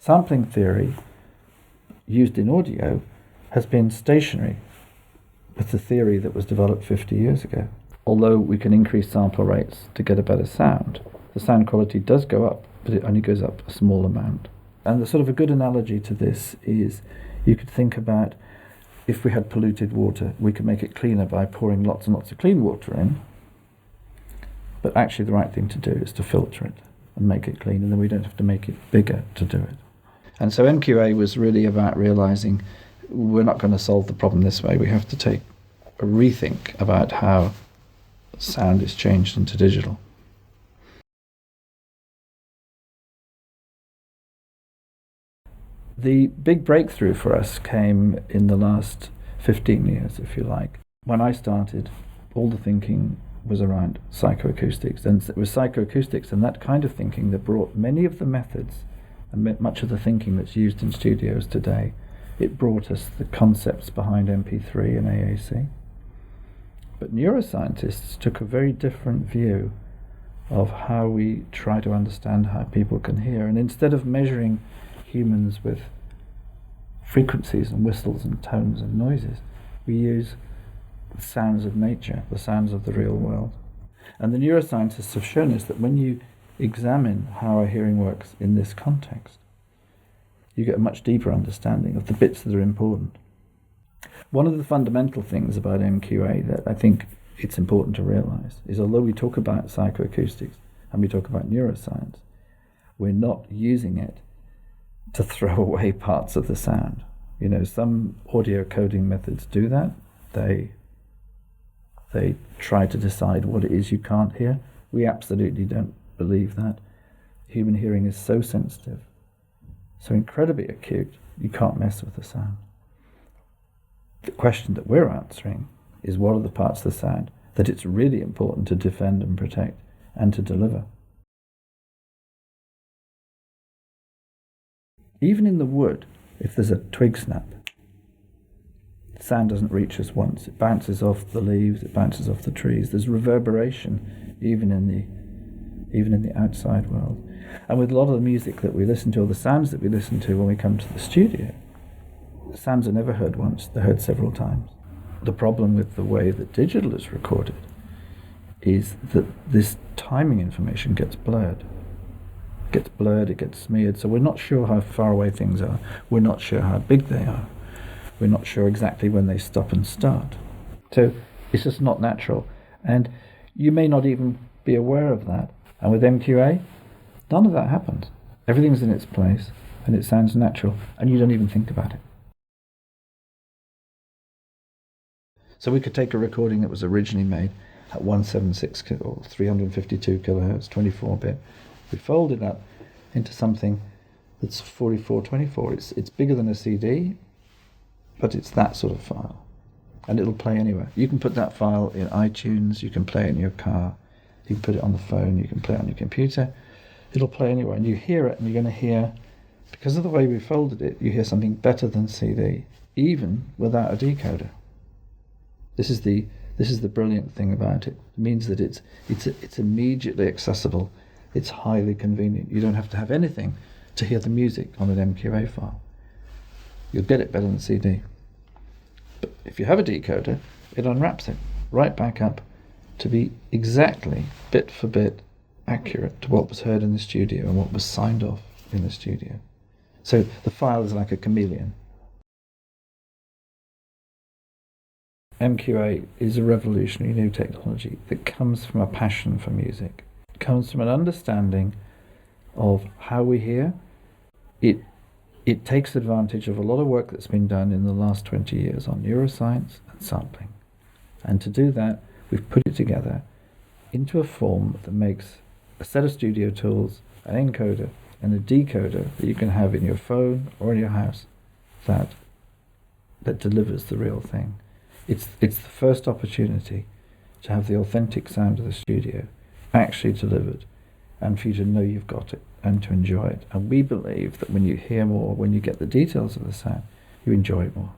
Sampling theory used in audio has been stationary with the theory that was developed 50 years ago. Although we can increase sample rates to get a better sound, the sound quality does go up, but it only goes up a small amount. And the sort of a good analogy to this is you could think about if we had polluted water, we could make it cleaner by pouring lots and lots of clean water in. But actually the right thing to do is to filter it and make it clean, and then we don't have to make it bigger to do it. And so MQA was really about realizing we're not going to solve the problem this way. We have to take a rethink about how sound is changed into digital. The big breakthrough for us came in the last 15 years, if you like. When I started, all the thinking was around psychoacoustics, and it was psychoacoustics and that kind of thinking that brought many of the methods and much of the thinking that's used in studios today. It brought us the concepts behind MP3 and AAC. But neuroscientists took a very different view of how we try to understand how people can hear, and instead of measuring humans with frequencies and whistles and tones and noises, we use the sounds of nature, the sounds of the real world. And the neuroscientists have shown us that when you examine how our hearing works in this context, you get a much deeper understanding of the bits that are important. One of the fundamental things about MQA that I think it's important to realize is, although we talk about psychoacoustics and we talk about neuroscience, we're not using it to throw away parts of the sound. You know, some audio coding methods do that. They try to decide what it is you can't hear. We absolutely don't believe that. Human hearing is so sensitive, so incredibly acute, you can't mess with the sound. The question that we're answering is, what are the parts of the sound that it's really important to defend and protect and to deliver? Even in the wood, if there's a twig snap, the sound doesn't reach us once. It bounces off the leaves, it bounces off the trees. There's reverberation even in the outside world. And with a lot of the music that we listen to, or the sounds that we listen to when we come to the studio, the sounds are never heard once, they're heard several times. The problem with the way that digital is recorded is that this timing information gets blurred. It gets smeared, so we're not sure how far away things are. We're not sure how big they are. We're not sure exactly when they stop and start. So it's just not natural. And you may not even be aware of that. And with MQA, none of that happens. Everything's in its place, and it sounds natural, and you don't even think about it. So we could take a recording that was originally made at 176 or 352 kilohertz, 24-bit. We fold it up into something that's 4424. It's bigger than a CD, but it's that sort of file. And it'll play anywhere. You can put that file in iTunes, you can play it in your car, you can put it on the phone, you can play it on your computer. It'll play anywhere, and you hear it, and you're going to hear, because of the way we folded it, you hear something better than CD, even without a decoder. This is the brilliant thing about it. It means that it's immediately accessible. It's highly convenient. You don't have to have anything to hear the music on an MQA file. You'll get it better than CD. But if you have a decoder, it unwraps it right back up to be exactly, bit for bit, accurate to what was heard in the studio and what was signed off in the studio. So the file is like a chameleon. MQA is a revolutionary new technology that comes from a passion for music. It comes from an understanding of how we hear. It takes advantage of a lot of work that's been done in the last 20 years on neuroscience and sampling. And to do that, we've put it together into a form that makes a set of studio tools, an encoder, and a decoder that you can have in your phone or in your house that delivers the real thing. It's the first opportunity to have the authentic sound of the studio actually delivered, and for you to know you've got it and to enjoy it. And we believe that when you hear more, when you get the details of the sound, you enjoy it more.